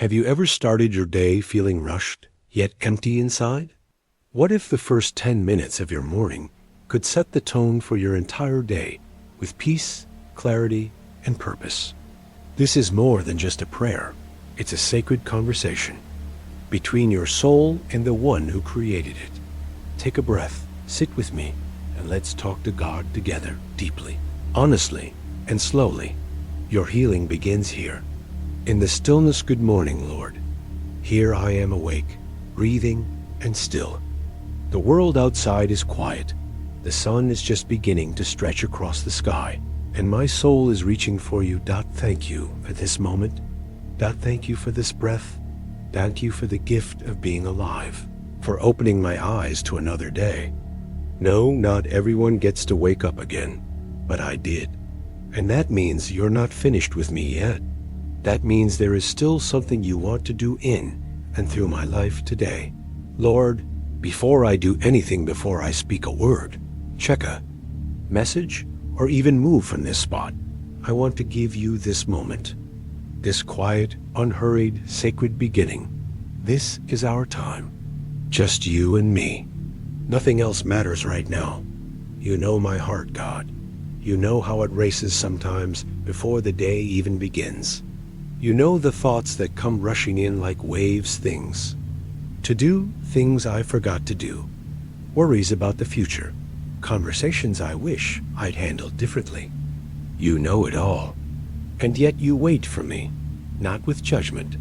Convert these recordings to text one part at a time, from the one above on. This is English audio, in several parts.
Have you ever started your day feeling rushed, yet empty inside? What if the first 10 minutes of your morning could set the tone for your entire day with peace, clarity, and purpose? This is more than just a prayer. It's a sacred conversation between your soul and the one who created it. Take a breath, sit with me, and let's talk to God together, deeply, honestly, and slowly. Your healing begins here. In the stillness, good morning, Lord. Here I am awake, breathing, and still. The world outside is quiet. The sun is just beginning to stretch across the sky, and my soul is reaching for you. Thank you for this moment. Thank you for this breath. Thank you for the gift of being alive, for opening my eyes to another day. No, not everyone gets to wake up again, but I did. And that means you're not finished with me yet. That means there is still something you want to do in and through my life today. Lord, before I do anything, before I speak a word, check a message, or even move from this spot, I want to give you this moment, this quiet, unhurried, sacred beginning. This is our time. Just you and me. Nothing else matters right now. You know my heart, God. You know how it races sometimes before the day even begins. You know the thoughts that come rushing in like waves, things to do, things I forgot to do, worries about the future, conversations I wish I'd handled differently. You know it all, and yet you wait for me, not with judgment,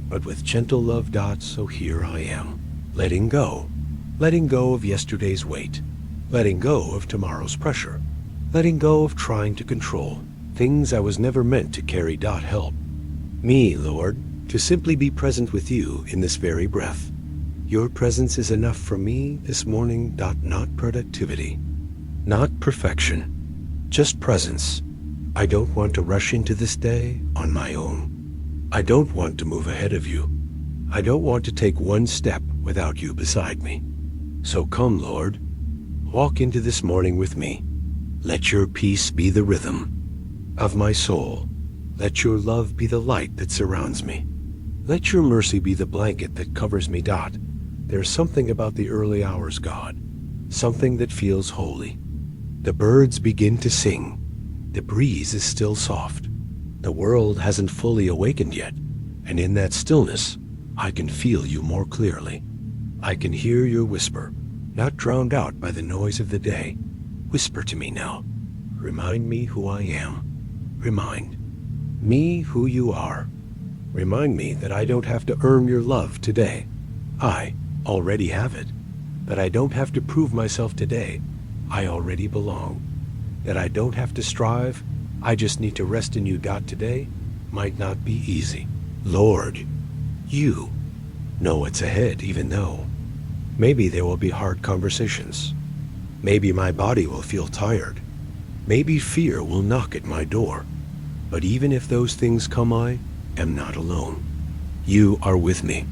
but with gentle love. So here I am, letting go of yesterday's weight, letting go of tomorrow's pressure, letting go of trying to control things I was never meant to carry. Help me, Lord, to simply be present with you in this very breath. Your presence is enough for me this morning. Not productivity, not perfection, just presence. I don't want to rush into this day on my own. I don't want to move ahead of you. I don't want to take one step without you beside me. So come, Lord, walk into this morning with me. Let your peace be the rhythm of my soul. Let your love be the light that surrounds me. Let your mercy be the blanket that covers me. There's something about the early hours, God, something that feels holy. The birds begin to sing. The breeze is still soft. The world hasn't fully awakened yet, and in that stillness, I can feel you more clearly. I can hear your whisper, not drowned out by the noise of the day. Whisper to me now. Remind me who I am. Remind me who you are. Remind me that I don't have to earn your love today. I already have it. That I don't have to prove myself today. I already belong. That I don't have to strive. I just need to rest in you. Today might not be easy. Lord, you know what's ahead, even though maybe there will be hard conversations. Maybe my body will feel tired. Maybe fear will knock at my door. But even if those things come, I am not alone. You are with me,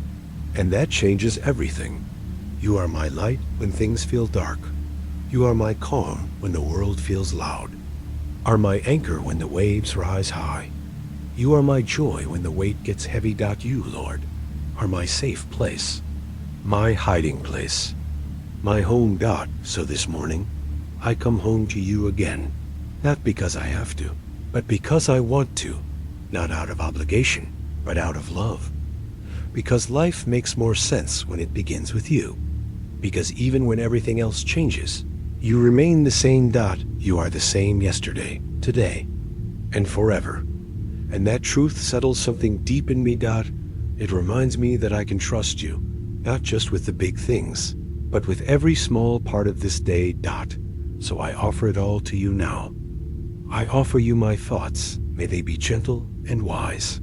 and that changes everything. You are my light when things feel dark. You are my calm when the world feels loud. Are my anchor when the waves rise high. You are my joy when the weight gets heavy. You, Lord, are my safe place, my hiding place, my home. So this morning, I come home to you again, not because I have to, but because I want to, not out of obligation, but out of love. Because life makes more sense when it begins with you. Because even when everything else changes, you remain the same. You are the same yesterday, today, and forever. And that truth settles something deep in me. It reminds me that I can trust you, not just with the big things, but with every small part of this day. So I offer it all to you now. I offer you my thoughts, may they be gentle and wise.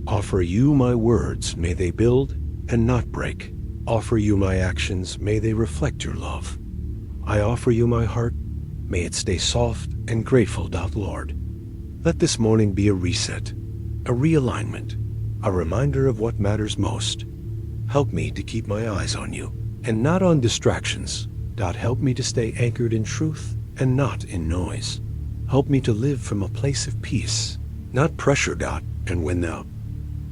Offer you my words, may they build and not break. Offer you my actions, may they reflect your love. I offer you my heart, may it stay soft and grateful. Lord, let this morning be a reset, a realignment, a reminder of what matters most. Help me to keep my eyes on you and not on distractions. Help me to stay anchored in truth and not in noise. Help me to live from a place of peace, not pressure. And when the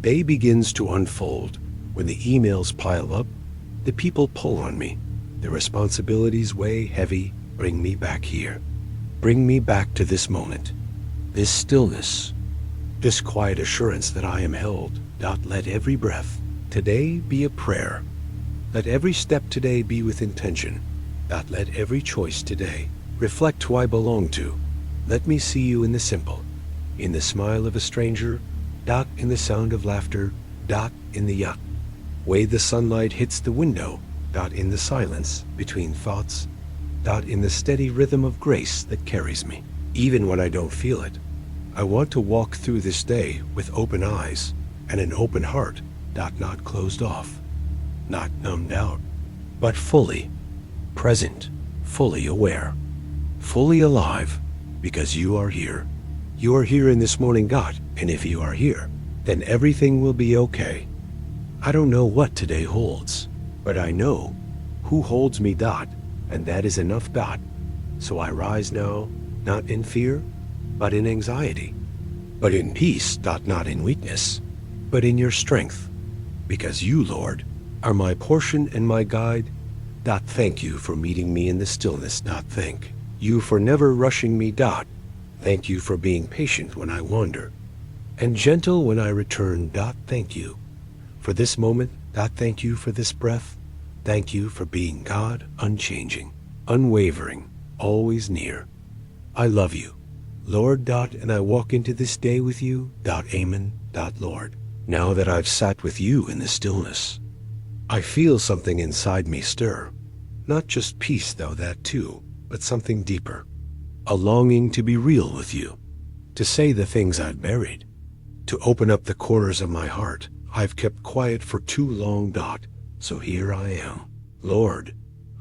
day begins to unfold, when the emails pile up, the people pull on me, the responsibilities weigh heavy, bring me back here. Bring me back to this moment, this stillness, this quiet assurance that I am held. Let every breath today be a prayer. Let every step today be with intention. Let every choice today reflect who I belong to. Let me see you in the simple, in the smile of a stranger, in the sound of laughter, in the yacht. Way the sunlight hits the window, in the silence between thoughts, in the steady rhythm of grace that carries me, even when I don't feel it. I want to walk through this day with open eyes and an open heart, not closed off, not numbed out, but fully present, fully aware, fully alive, because you are here. You are here in this morning, God, and if you are here, then everything will be okay. I don't know what today holds, but I know who holds me, and that is enough, So I rise now, not in fear, but in anxiety, but in peace, not in weakness, but in your strength, because you, Lord, are my portion and my guide. Thank you for meeting me in the stillness. Thank you for never rushing me. Thank you for being patient when I wander, and gentle when I return. Thank you for this moment. Thank you for this breath. Thank you for being God, unchanging, unwavering, always near. I love you, Lord. And I walk into this day with you. Amen. Lord, now that I've sat with you in the stillness, I feel something inside me stir. Not just peace, though, that too, but something deeper. A longing to be real with you, to say the things I've buried, to open up the corners of my heart I've kept quiet for too long. So here I am. Lord,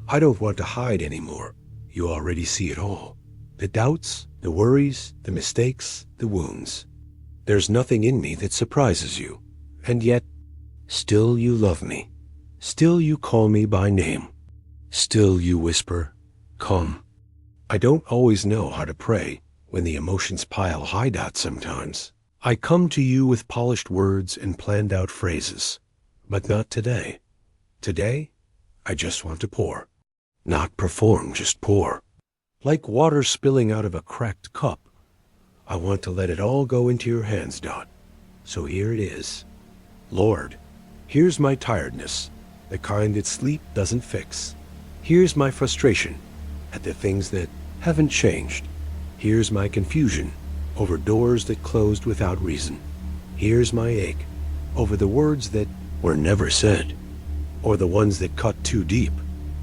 I don't want to hide anymore. You already see it all. The doubts, the worries, the mistakes, the wounds. There's nothing in me that surprises you. And yet, still you love me. Still you call me by name. Still you whisper, come. I don't always know how to pray when the emotions pile high. Sometimes I come to you with polished words and planned out phrases, but not today. Today, I just want to pour. Not perform, just pour. Like water spilling out of a cracked cup. I want to let it all go into your hands, So here it is. Lord, here's my tiredness, the kind that sleep doesn't fix. Here's my frustration at the things that haven't changed. Here's my confusion over doors that closed without reason. Here's my ache over the words that were never said, or the ones that cut too deep.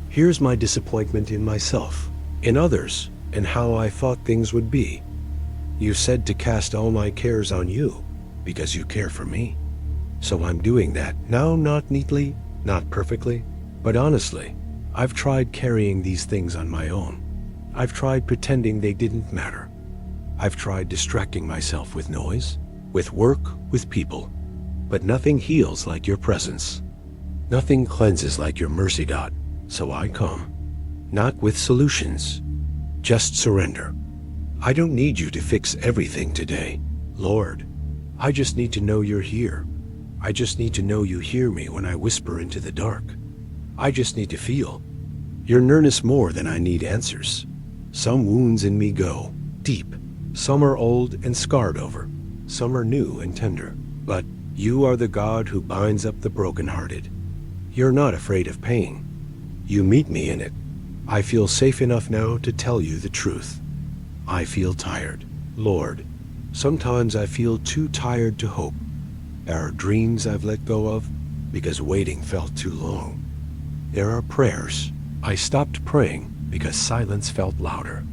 Here's my disappointment in myself, in others, and how I thought things would be. You said to cast all my cares on you, because you care for me. So I'm doing that now, not neatly, not perfectly, but honestly. I've tried carrying these things on my own. I've tried pretending they didn't matter. I've tried distracting myself with noise, with work, with people. But nothing heals like your presence. Nothing cleanses like your mercy. So I come, not with solutions, just surrender. I don't need you to fix everything today, Lord. I just need to know you're here. I just need to know you hear me when I whisper into the dark. I just need to feel your nearness more than I need answers. Some wounds in me go deep. Some are old and scarred over. Some are new and tender. But you are the God who binds up the brokenhearted. You're not afraid of pain. You meet me in it. I feel safe enough now to tell you the truth. I feel tired, Lord. Sometimes I feel too tired to hope. There are dreams I've let go of because waiting felt too long. There are prayers I stopped praying because silence felt louder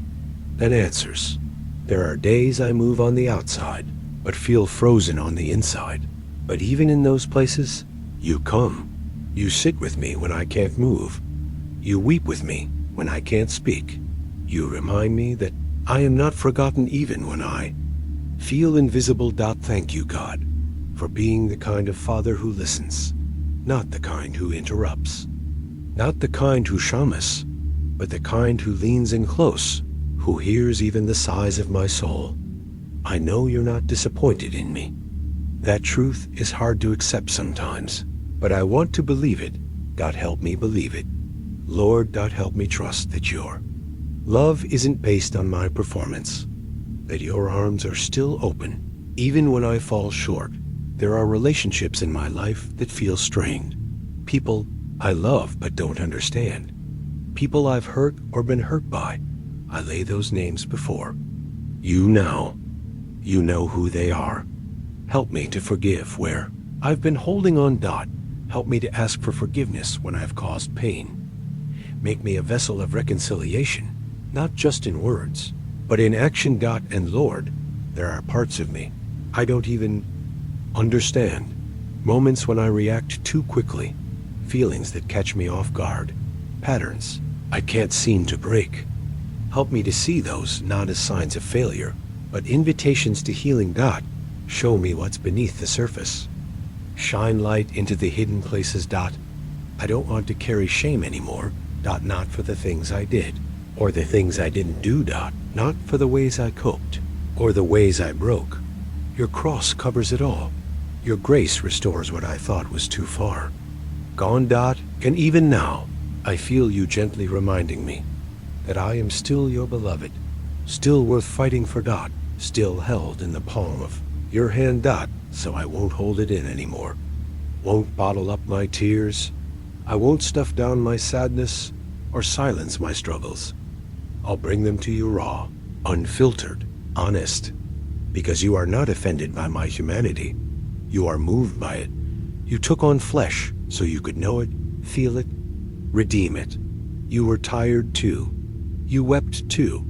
than answers. There are days I move on the outside but feel frozen on the inside. But even in those places, you come. You sit with me when I can't move. You weep with me when I can't speak. You remind me that I am not forgotten even when I feel invisible. Thank you, God, for being the kind of father who listens, not the kind who interrupts, not the kind who shamas, but the kind who leans in close, who hears even the sighs of my soul. I know you're not disappointed in me. That truth is hard to accept sometimes, but I want to believe it. God help me believe it. Lord, God help me trust that your love isn't based on my performance, that your arms are still open, even when I fall short. There are relationships in my life that feel strained. People I love but don't understand. People I've hurt or been hurt by. I lay those names before you now. You know who they are. Help me to forgive where I've been holding on. Help me to ask for forgiveness when I've caused pain. Make me a vessel of reconciliation, not just in words, but in action. And Lord, there are parts of me I don't even understand. Moments when I react too quickly, feelings that catch me off guard, patterns I can't seem to break. Help me to see those not as signs of failure, but invitations to healing. Show me what's beneath the surface. Shine light into the hidden places. I don't want to carry shame anymore. Not for the things I did, or the things I didn't do. Not for the ways I coped, or the ways I broke. Your cross covers it all. Your grace restores what I thought was too far gone. And even now, I feel you gently reminding me that I am still your beloved, still worth fighting for. Still held in the palm of your hand. So I won't hold it in anymore. Won't bottle up my tears. I won't stuff down my sadness or silence my struggles. I'll bring them to you raw, unfiltered, honest, because you are not offended by my humanity. You are moved by it. You took on flesh so you could know it, feel it, redeem it. You were tired too. You wept too.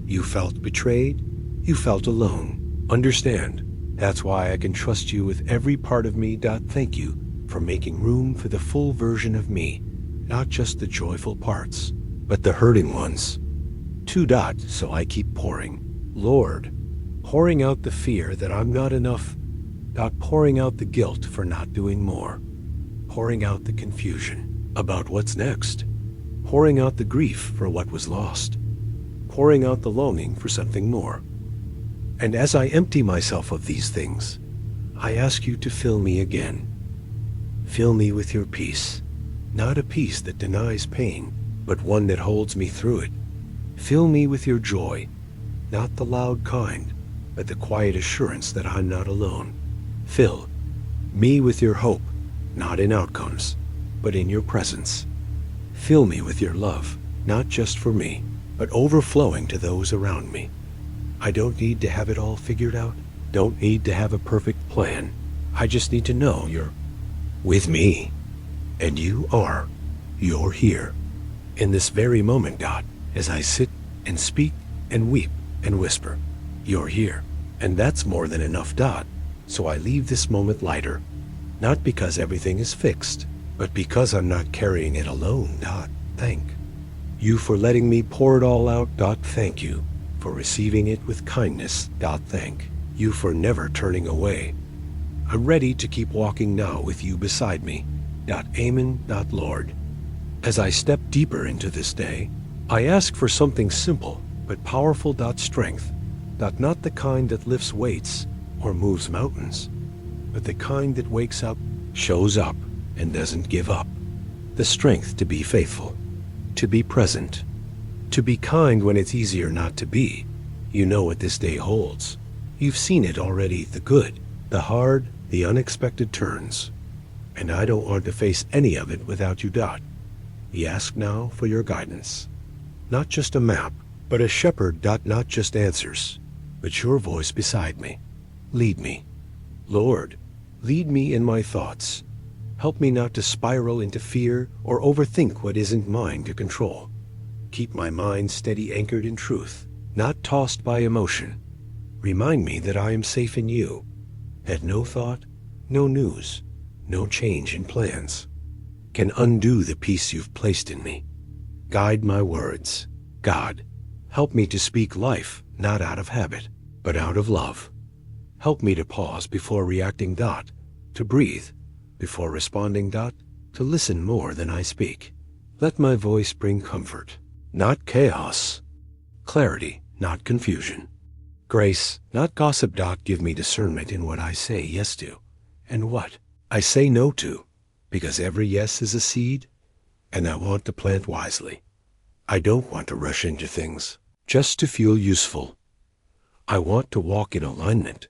You felt betrayed. You felt alone. Understand, that's why I can trust you with every part of me. Thank you for making room for the full version of me, not just the joyful parts, but the hurting ones too. So I keep pouring, Lord, pouring out the fear that I'm not enough. Pouring out the guilt for not doing more. Pouring out the confusion about what's next. Pouring out the grief for what was lost. Pouring out the longing for something more. And as I empty myself of these things, I ask you to fill me again. Fill me with your peace, not a peace that denies pain, but one that holds me through it. Fill me with your joy, not the loud kind, but the quiet assurance that I'm not alone. Fill me with your hope, not in outcomes, but in your presence. Fill me with your love, not just for me, but overflowing to those around me. I don't need to have it all figured out, don't need to have a perfect plan. I just need to know you're with me. And you're here. In this very moment, as I sit and speak and weep and whisper, you're here. And that's more than enough. So I leave this moment lighter, not because everything is fixed, but because I'm not carrying it alone. Thank you for letting me pour it all out. Thank you for receiving it with kindness. Thank you for never turning away. I'm ready to keep walking now with you beside me. Amen. Lord, as I step deeper into this day, I ask for something simple but powerful. Strength. Not the kind that lifts weights or moves mountains, but the kind that wakes up, shows up, and doesn't give up. The strength to be faithful, to be present, to be kind when it's easier not to be. You know what this day holds. You've seen it already, the good, the hard, the unexpected turns. And I don't want to face any of it without you. We ask now for your guidance. Not just a map, but a shepherd. Not just answers, but your voice beside me. Lead me. Lord, lead me in my thoughts. Help me not to spiral into fear or overthink what isn't mine to control. Keep my mind steady, anchored in truth, not tossed by emotion. Remind me that I am safe in you, that no thought, no news, no change in plans can undo the peace you've placed in me. Guide my words. God, help me to speak life, not out of habit, but out of love. Help me to pause before reacting. To breathe before responding. To listen more than I speak. Let my voice bring comfort, not chaos. Clarity, not confusion. Grace, not gossip. Give me discernment in what I say yes to, and what I say no to, because every yes is a seed, and I want to plant wisely. I don't want to rush into things just to feel useful. I want to walk in alignment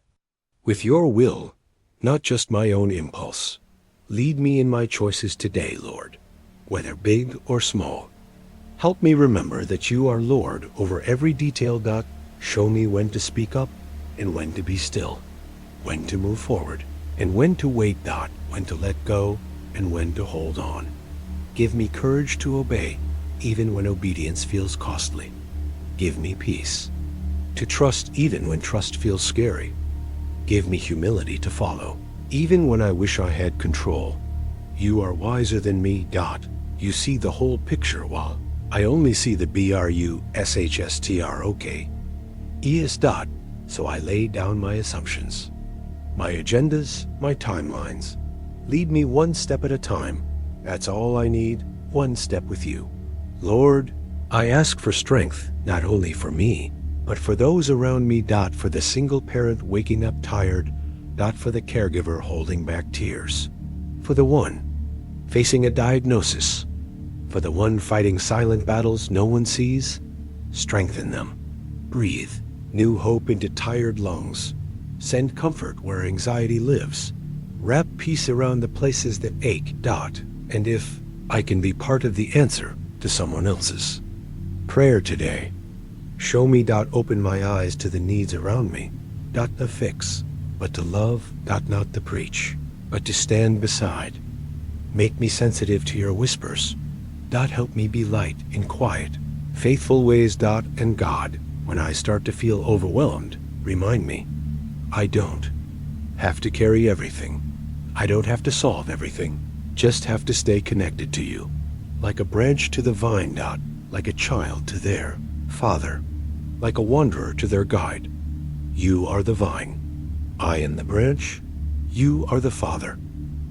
with your will, not just my own impulse. Lead me in my choices today, Lord, whether big or small. Help me remember that you are Lord over every detail. Show me when to speak up and when to be still, when to move forward and when to wait. When to let go and when to hold on. Give me courage to obey, even when obedience feels costly. Give me peace to trust even when trust feels scary. Give me humility to follow, even when I wish I had control. You are wiser than me. You see the whole picture while I only see the BRUSHSTROK. So I lay down my assumptions, my agendas, my timelines. Lead me one step at a time. That's all I need, one step with you. Lord, I ask for strength, not only for me, but for those around me. For the single parent waking up tired. For the caregiver holding back tears. For the one facing a diagnosis. For the one fighting silent battles no one sees. Strengthen them. Breathe new hope into tired lungs. Send comfort where anxiety lives. Wrap peace around the places that ache. And if I can be part of the answer to someone else's prayer today, show me. Open my eyes to the needs around me. Not to fix, but to love. Not to preach, but to stand beside. Make me sensitive to your whispers. Help me be light in quiet, faithful ways. And God, when I start to feel overwhelmed, remind me, I don't have to carry everything. I don't have to solve everything. Just have to stay connected to you. Like a branch to the vine. Like a child to their father. Like a wanderer to their guide. You are the vine. I am the branch. You are the father.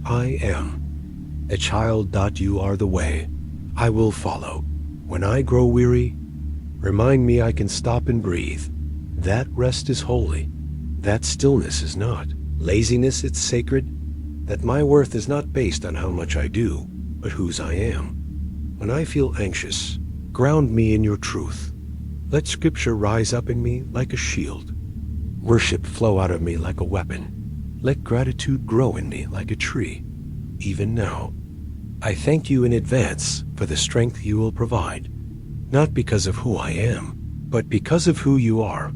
I am a child. You are the way. I will follow. When I grow weary, remind me I can stop and breathe. That rest is holy. That stillness is not laziness. It's sacred. That my worth is not based on how much I do, but whose I am. When I feel anxious, ground me in your truth. Let scripture rise up in me like a shield. Worship flow out of me like a weapon. Let gratitude grow in me like a tree. Even now, I thank you in advance for the strength you will provide, not because of who I am, but because of who you are.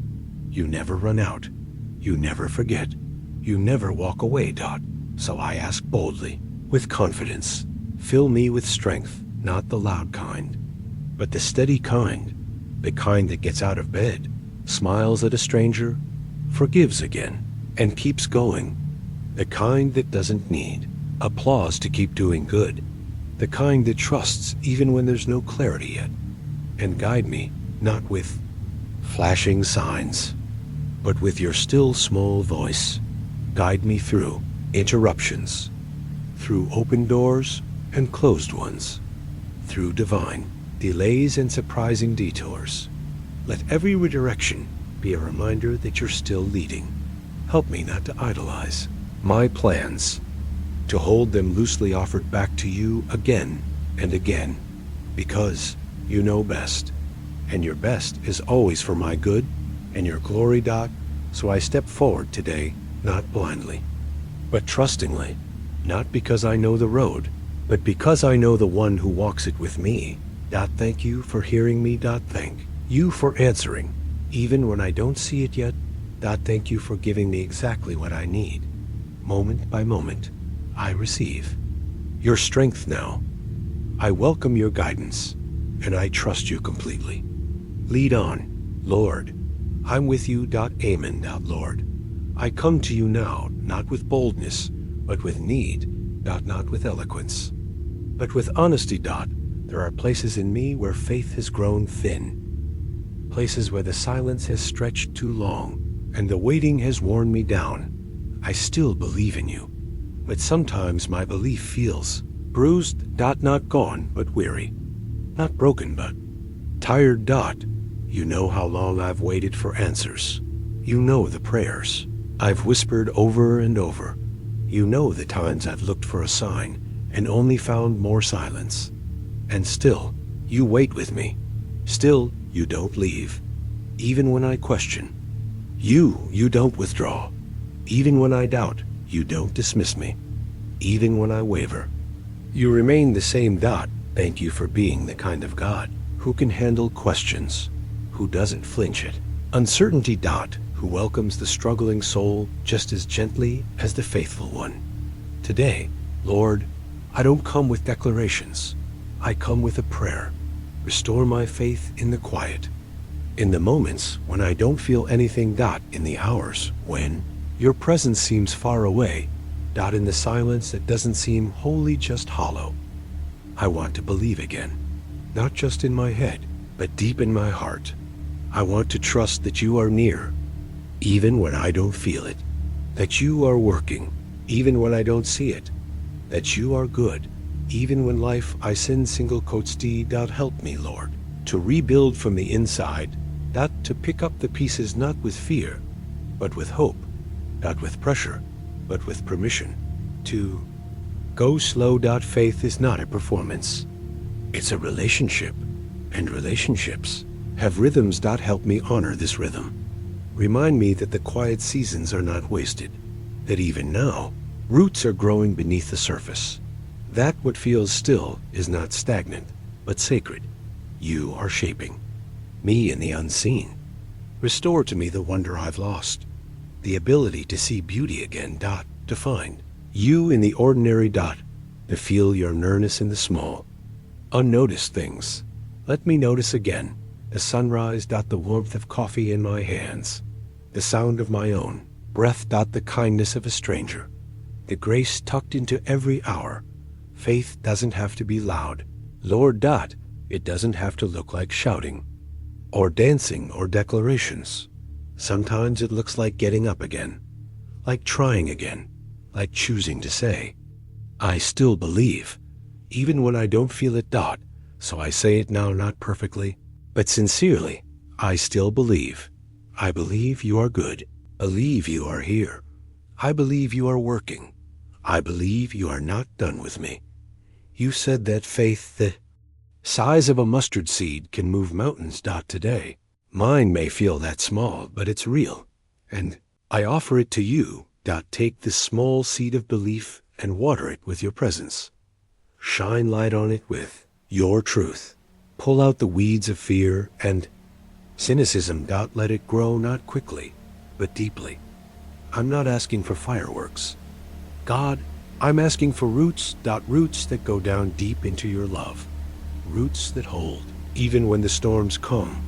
You never run out. You never forget. You never walk away. So I ask boldly, with confidence, fill me with strength, not the loud kind, but the steady kind, the kind that gets out of bed, smiles at a stranger, forgives again, and keeps going. The kind that doesn't need applause to keep doing good. The kind that trusts even when there's no clarity yet. And guide me, not with flashing signs, but with your still small voice. Guide me through interruptions, through open doors and closed ones, through divine delays and surprising detours. Let every redirection be a reminder that you're still leading. Help me not to idolize my plans, to hold them loosely offered back to you again and again, because you know best, and your best is always for my good and your glory. So I step forward today, not blindly, but trustingly, not because I know the road, but because I know the one who walks it with me. Thank you for hearing me. Thank you for answering, even when I don't see it yet. Thank you for giving me exactly what I need. Moment by moment, I receive your strength now. I welcome your guidance, and I trust you completely. Lead on, Lord. I'm with you. Amen. Lord, I come to you now, not with boldness, but with need. Not with eloquence, but with honesty. There are places in me where faith has grown thin, places where the silence has stretched too long, and the waiting has worn me down. I still believe in you, but sometimes my belief feels bruised. Not gone, but weary. Not broken, but tired. You know how long I've waited for answers. You know the prayers I've whispered over and over. You know the times I've looked for a sign and only found more silence. And still, you wait with me. Still, you don't leave. Even when I question. You don't withdraw. Even when I doubt, you don't dismiss me. Even when I waver. You remain the same. Thank you for being the kind of God who can handle questions, who doesn't flinch at uncertainty. Who welcomes the struggling soul just as gently as the faithful one. Today, Lord, I don't come with declarations. I come with a prayer. Restore my faith in the quiet. In the moments when I don't feel anything. In the hours when your presence seems far away. In the silence that doesn't seem wholly just hollow. I want to believe again, not just in my head, but deep in my heart. I want to trust that you are near, even when I don't feel it, that you are working, even when I don't see it, that you are good, even when life I sin single quotes D. Help me, Lord, to rebuild from the inside, to pick up the pieces not with fear, but with hope, not with pressure, but with permission, to go slow. Faith is not a performance. It's a relationship, and relationships have rhythms. Help me honor this rhythm. Remind me that the quiet seasons are not wasted, that even now, roots are growing beneath the surface, that what feels still is not stagnant, but sacred. You are shaping me in the unseen. Restore to me the wonder I've lost, the ability to see beauty again. To find you in the ordinary. To feel your nearness in the small, unnoticed things. Let me notice again the sunrise. The warmth of coffee in my hands, the sound of my own breath. The kindness of a stranger, the grace tucked into every hour. Faith doesn't have to be loud, Lord. It doesn't have to look like shouting, or dancing, or declarations. Sometimes it looks like getting up again, like trying again, like choosing to say, I still believe, even when I don't feel it. So I say it now, not perfectly, but sincerely. I still believe. I believe you are good. Believe you are here. I believe you are working. I believe you are not done with me. You said that faith, the size of a mustard seed, can move mountains. Today, mine may feel that small, but it's real. And I offer it to you. Take this small seed of belief and water it with your presence. Shine light on it with your truth. Pull out the weeds of fear and cynicism. Let it grow not quickly, but deeply. I'm not asking for fireworks, God. I'm asking for roots. Roots that go down deep into your love. Roots that hold, even when the storms come.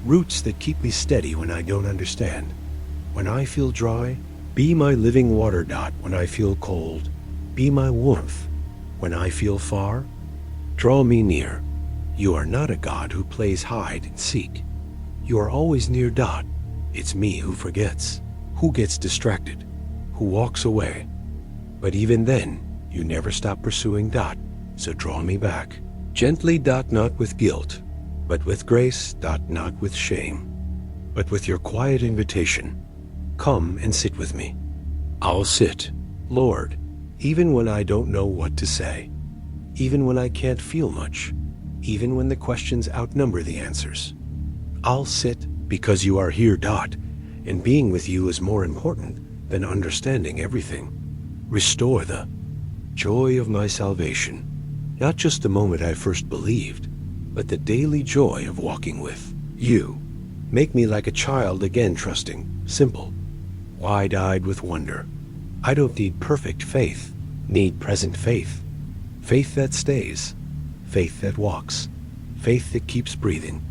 Roots that keep me steady when I don't understand. When I feel dry, be my living water. When I feel cold, be my warmth. When I feel far, draw me near. You are not a God who plays hide and seek. You are always near. It's me who forgets, who gets distracted, who walks away. But even then, you never stop pursuing. So draw me back, gently. Not with guilt, but with grace. Not with shame, but with your quiet invitation. Come and sit with me. I'll sit, Lord, even when I don't know what to say, even when I can't feel much, even when the questions outnumber the answers. I'll sit because you are here. And being with you is more important than understanding everything. Restore the joy of my salvation, not just the moment I first believed, but the daily joy of walking with you. Make me like a child again, trusting, simple, wide-eyed with wonder. I don't need perfect faith, need present faith. Faith that stays, faith that walks, faith that keeps breathing.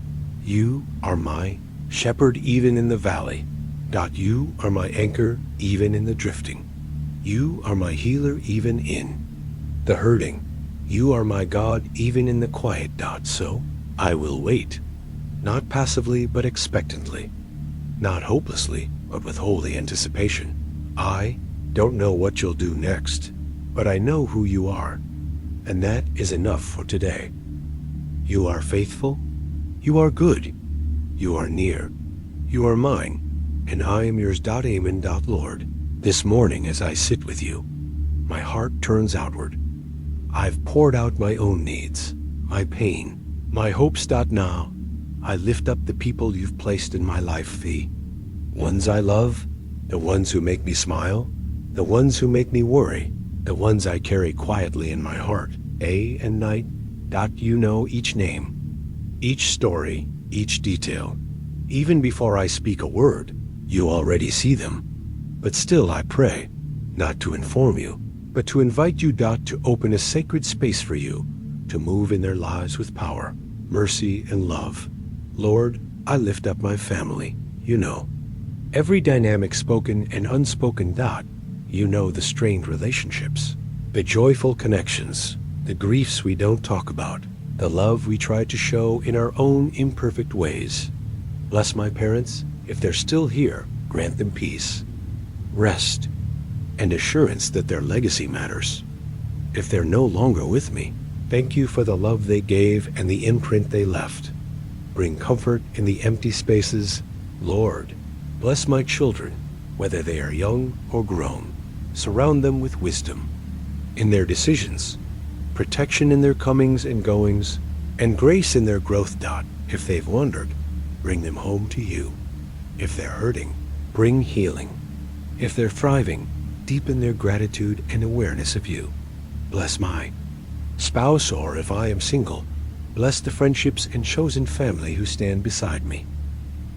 You are my shepherd even in the valley. You are my anchor even in the drifting. You are my healer even in the hurting. You are my God even in the quiet. So I will wait, not passively but expectantly, not hopelessly but with holy anticipation. I don't know what you'll do next, but I know who you are, and that is enough for today. You are faithful, you are good, you are near, you are mine, And I am yours. Amen. Lord, this morning as I sit with you, my heart turns outward. I've poured out my own needs, my pain, my hopes. Now, I lift up the people you've placed in my life, the ones I love, the ones who make me smile, the ones who make me worry, the ones I carry quietly in my heart, day and night. You know each name, each story, each detail. Even before I speak a word, you already see them. But still I pray, not to inform you, but to invite you, to open a sacred space for you, to move in their lives with power, mercy, and love. Lord, I lift up my family. You know every dynamic spoken and unspoken. You know the strained relationships, the joyful connections, the griefs we don't talk about, the love we try to show in our own imperfect ways. Bless my parents. If they're still here, grant them peace, rest, and assurance that their legacy matters. If they're no longer with me, thank you for the love they gave and the imprint they left. Bring comfort in the empty spaces. Lord, bless my children, whether they are young or grown. Surround them with wisdom in their decisions, protection in their comings and goings, and grace in their growth. If they've wandered, bring them home to you. If they're hurting, bring healing. If they're thriving, deepen their gratitude and awareness of you. Bless my spouse, or if I am single, bless the friendships and chosen family who stand beside me.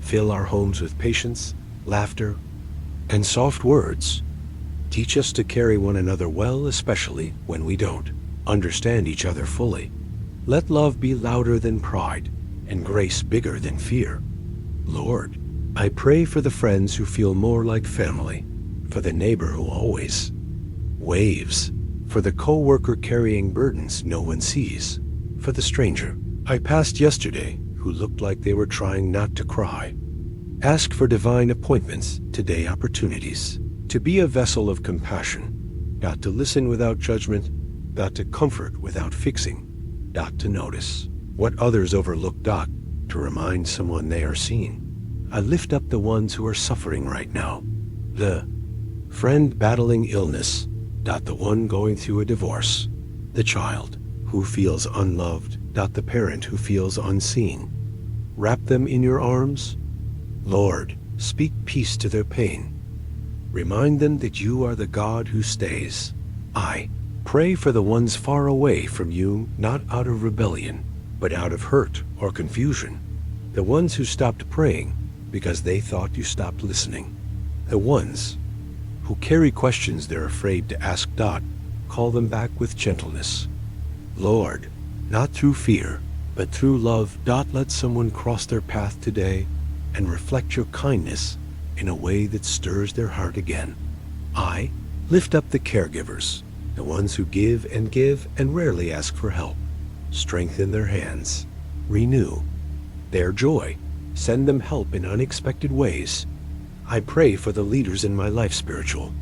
Fill our homes with patience, laughter, and soft words. Teach us to carry one another well, especially when we don't understand each other fully. Let love be louder than pride, and grace bigger than fear. Lord, I pray for the friends who feel more like family, for the neighbor who always waves, for the co-worker carrying burdens no one sees, for the stranger I passed yesterday who looked like they were trying not to cry. Ask for divine appointments today, opportunities to be a vessel of compassion, not to listen without judgment, not to comfort without fixing, not to notice what others overlook, to remind someone they are seen. I lift up the ones who are suffering right now, the friend battling illness, the one going through a divorce, the child who feels unloved, the parent who feels unseen. Wrap them in your arms. Lord, speak peace to their pain. Remind them that you are the God who stays. I pray for the ones far away from you, not out of rebellion, but out of hurt or confusion. The ones who stopped praying because they thought you stopped listening. The ones who carry questions they're afraid to ask. Call them back with gentleness. Lord, not through fear, but through love. Let someone cross their path today and reflect your kindness in a way that stirs their heart again. I lift up the caregivers, the ones who give and rarely ask for help. Strengthen their hands. Renew their joy. Send them help in unexpected ways. I pray for the leaders in my life, spiritual,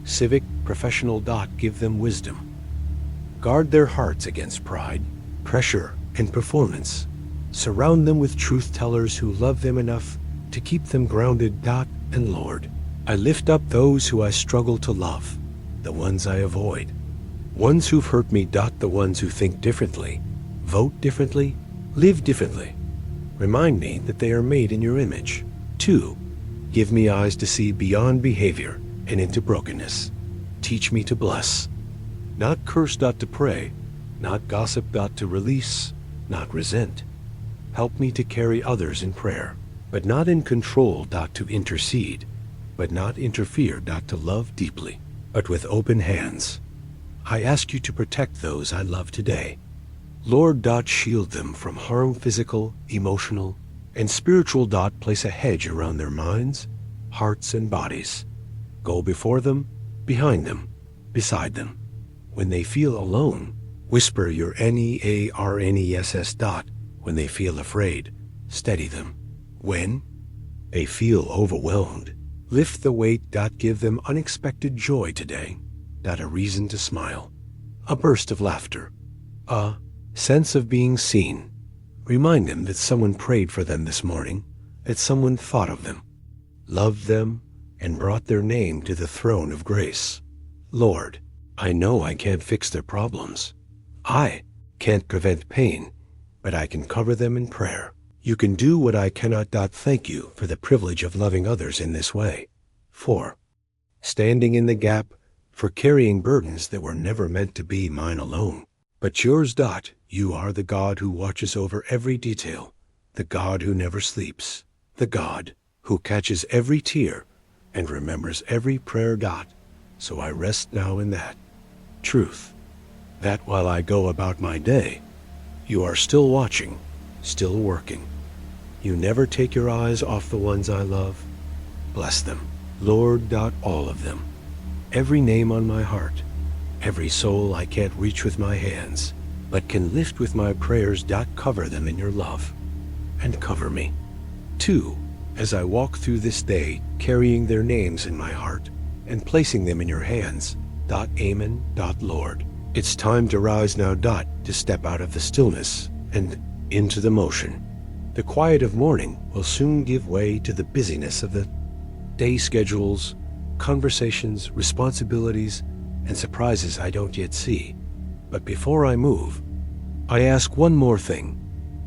civic, professional. Give them wisdom. Guard their hearts against pride, pressure, and performance. Surround them with truth tellers who love them enough to keep them grounded. And Lord, I lift up those who I struggle to love, the ones I avoid, ones who've hurt me. The ones who think differently, vote differently, live differently. Remind me that they are made in your image. 2. Give me eyes to see beyond behavior and into brokenness. Teach me to bless, not curse. To pray, not gossip. To release, not resent. Help me to carry others in prayer, but not in control. To intercede, but not interfere. To love deeply, but with open hands. I ask you to protect those I love today. Lord, shield them from harm, physical, emotional, and spiritual. Place a hedge around their minds, hearts, and bodies. Go before them, behind them, beside them. When they feel alone, whisper your NEARNESS. When they feel afraid, steady them. When they feel overwhelmed, lift the weight. Give them unexpected joy today. A reason to smile, a burst of laughter, a sense of being seen. Remind them that someone prayed for them this morning, that someone thought of them. loved them, and brought their name to the throne of grace. Lord, I know I can't fix their problems. I can't prevent pain, but I can cover them in prayer. You can do what I cannot. Thank you for the privilege of loving others in this way. 4. Standing in the gap for carrying burdens that were never meant to be mine alone, but yours. You are the God who watches over every detail, the God who never sleeps, the God who catches every tear and remembers every prayer. So I rest now in that truth, that while I go about my day, you are still watching, still working. You never take your eyes off the ones I love. Bless them, Lord. All of them. Every name on my heart, every soul I can't reach with my hands, but can lift with my prayers. Cover them in your love, and cover me, too, as I walk through this day, carrying their names in my heart, and placing them in your hands. Amen. Lord, it's time to rise now. To step out of the stillness and into the motion. The quiet of morning will soon give way to the busyness of the day, schedules, conversations, responsibilities, and surprises I don't yet see. But before I move, I ask one more thing.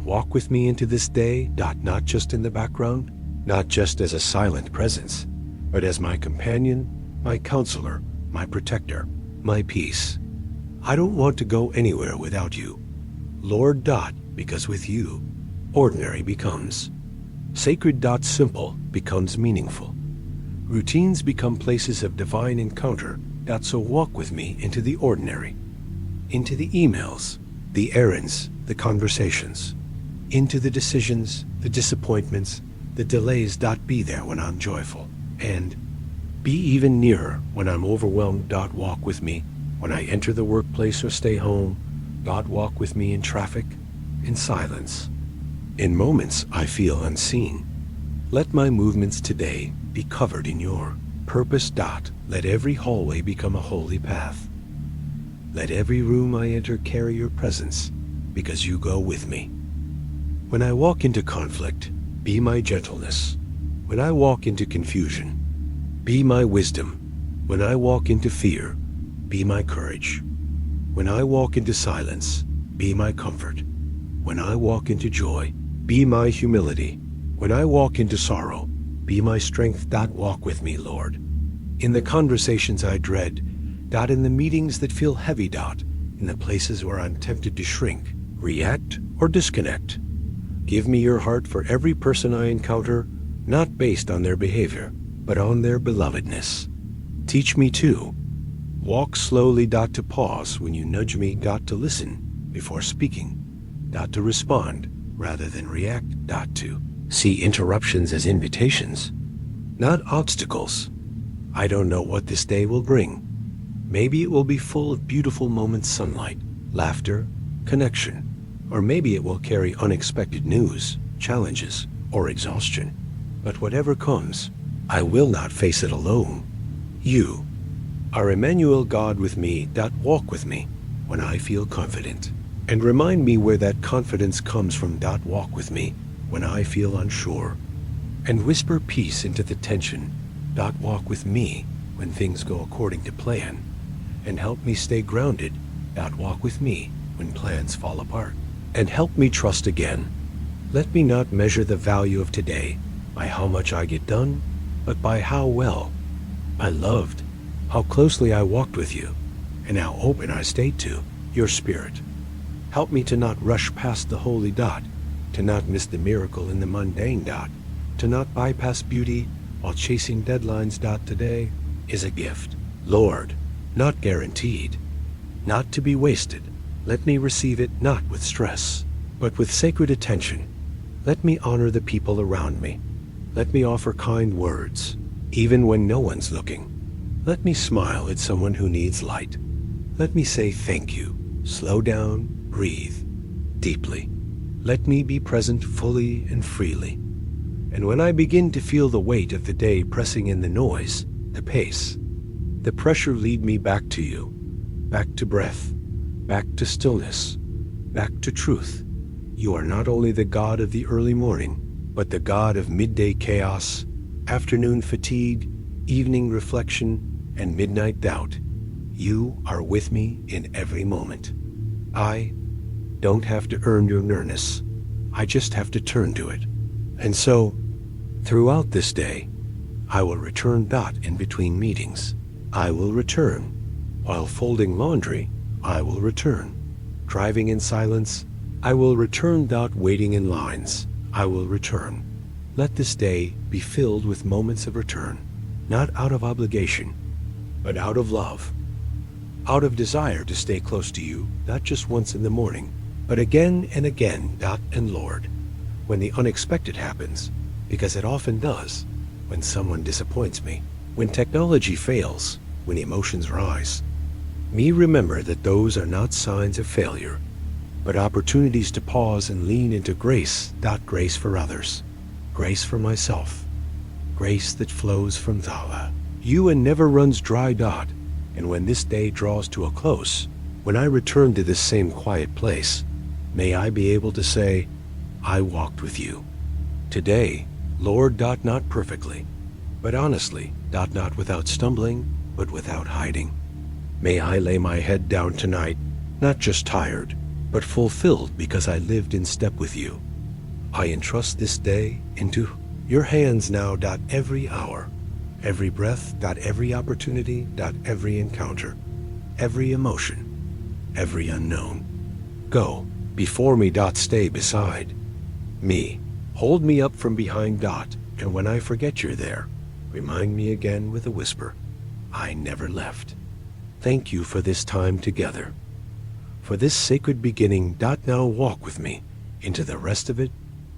Walk with me into this day. Not just in the background, not just as a silent presence, but as my companion, my counselor, my protector, my peace. I don't want to go anywhere without you, Lord. Because with you, ordinary becomes sacred. Simple becomes meaningful. Routines become places of divine encounter. So walk with me into the ordinary, into the emails, the errands, the conversations, into the decisions, the disappointments, the delays. Be there when I'm joyful, and be even nearer when I'm overwhelmed. Walk with me when I enter the workplace or stay home. Walk with me in traffic, in silence, in moments I feel unseen. Let my movements today be covered in your purpose. Let every hallway become a holy path. Let every room I enter carry your presence, because you go with me. When I walk into conflict, be my gentleness. When I walk into confusion, be my wisdom. When I walk into fear, be my courage. When I walk into silence, be my comfort. When I walk into joy, be my humility. When I walk into sorrow, be my strength. Walk with me, Lord, in the conversations I dread. In the meetings that feel heavy. In the places where I'm tempted to shrink, react, or disconnect. Give me your heart for every person I encounter, not based on their behavior, but on their belovedness. Teach me to walk slowly. To pause when you nudge me. To listen before speaking. To respond rather than react. To see interruptions as invitations, not obstacles. I don't know what this day will bring. Maybe it will be full of beautiful moments, sunlight, laughter, connection, or maybe it will carry unexpected news, challenges, or exhaustion. But whatever comes, I will not face it alone. You are Emmanuel, God with me. Walk with me when I feel confident, and remind me where that confidence comes from. Walk with me when I feel unsure, and whisper peace into the tension. Walk with me when things go according to plan, and help me stay grounded. Walk with me when plans fall apart, and help me trust again. Let me not measure the value of today by how much I get done, but by how well I loved, how closely I walked with you, and how open I stayed to your spirit. Help me to not rush past the holy. To not miss the miracle in the mundane. To not bypass beauty while chasing deadlines. Today is a gift, Lord, not guaranteed, not to be wasted. Let me receive it not with stress, but with sacred attention. Let me honor the people around me. Let me offer kind words, even when no one's looking. Let me smile at someone who needs light. Let me say thank you. Slow down, breathe deeply. Let me be present fully and freely. And when I begin to feel the weight of the day pressing in, the noise, the pace, the pressure, lead me back to you, back to breath, back to stillness, back to truth. You are not only the God of the early morning, but the God of midday chaos, afternoon fatigue, evening reflection, and midnight doubt. You are with me in every moment. I don't have to earn your nearness. I just have to turn to it. And so, throughout this day, I will return in between meetings. I will return. While folding laundry, I will return. Driving in silence, I will return. Waiting in lines, I will return. Let this day be filled with moments of return, not out of obligation, but out of love. Out of desire to stay close to you, not just once in the morning, but again and again. And Lord, when the unexpected happens, because it often does, when someone disappoints me, when technology fails, when emotions rise, me remember that those are not signs of failure, but opportunities to pause and lean into grace. Grace for others, grace for myself, grace that flows from Thala. You and never runs dry. And when this day draws to a close, when I return to this same quiet place, may I be able to say, I walked with you today, Lord. Not perfectly, but honestly. Not without stumbling, but without hiding. May I lay my head down tonight, not just tired, but fulfilled because I lived in step with you. I entrust this day into your hands now. Every hour, every breath. Every opportunity. Every encounter, every emotion, every unknown. Go before me. Stay beside me. Hold me up from behind. And when I forget you're there, remind me again with a whisper, I never left. Thank you for this time together, for this sacred beginning. Now walk with me into the rest of it.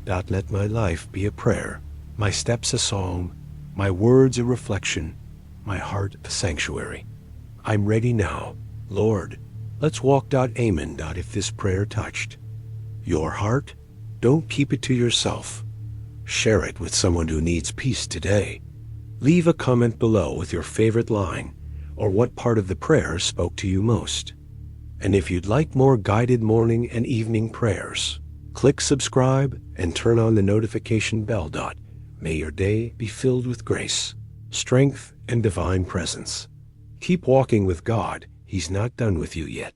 Let my life be a prayer, my steps a song, my words a reflection, my heart a sanctuary. I'm ready now. Lord, let's walk. Amen. If this prayer touched your heart, don't keep it to yourself. Share it with someone who needs peace today. Leave a comment below with your favorite line or what part of the prayer spoke to you most. And if you'd like more guided morning and evening prayers, click subscribe and turn on the notification bell. May your day be filled with grace, strength, and divine presence. Keep walking with God. He's not done with you yet.